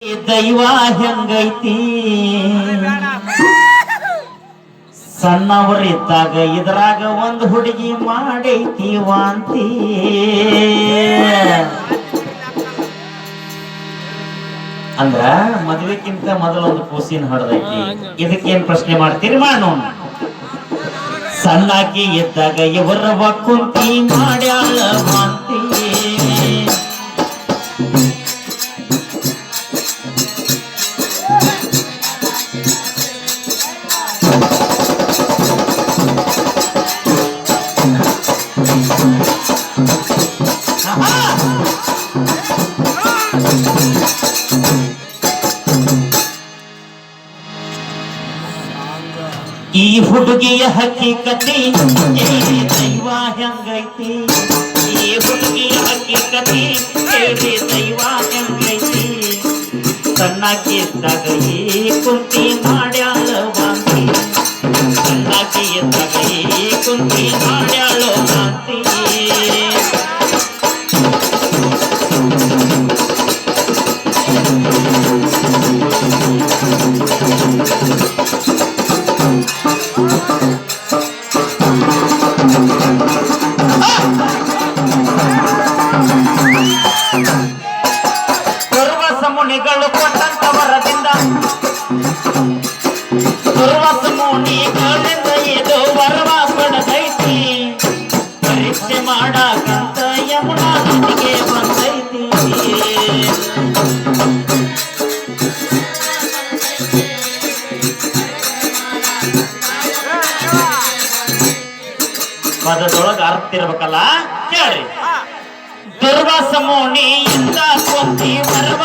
ದೈವ ಹೆಂಗೈತಿ ಸಣ್ಣವರಿದ್ದಾಗ ಇದ್ರಾಗ ಒಂದು ಹುಡುಗಿ ಮಾಡೈತಿ ವಾಂತಿ ಅಂದ್ರ ಮದುವೆಕ್ಕಿಂತ ಮೊದಲೊಂದು ಕೂಸಿನ ಹಡದೈತಿ. ಇದಕ್ಕೇನ್ ಪ್ರಶ್ನೆ ಮಾಡ್ತೀರಿ ಮಾಡೋಣ. ಸಣ್ಣಾಕಿ ಇದ್ದಾಗ ಇವರ ಕುಂತಿ ಮಾಡ್ಯಾಳ ವಾಂತಿ. ಈ ಹುಡುಗಿಯ ಹಕ್ಕಿಕತೆ ದೈವ ಹೆಂಗೈತಿ. ಈ ಹುಡುಗಿಯ ಹಕ್ಕಿಕತೆ ದೈವ ಹೆಂಗೈತಿ. ಸಣ್ಣಾಕಿ ಇದ್ದಾಗ ಈ ಕುಂತಿ ಮಾಡ್ಯಾಳ ವಾಂತಿ. ಸಣ್ಣಾಕಿ ಇದ್ದಾಗ ಈ ಕುಂತಿ ಮಾಡ್ಯಾಳ ವಾಂತಿ. ಮುನಿಗಳು ಕೊಟ್ಟಂತ ವರದಿಂದ ಮುನಿಗಳಿಂದ ಇದು ವರವ ಪಡೆದೈತಿ. ಪರೀಕ್ಷೆ ಮಾಡಕಂತ ಯಮುನಾ ನದಿಗೆ ಬಂದೈತಿ. ಪದದೊಳಗ ಅರ್ಥ ಇರ್ಬೇಕಲ್ಲ ಕೇಳಿ. ದುರ್ವಾಸ ಮುನಿಯಿಂದ ಕೊಂತಿ ವರವ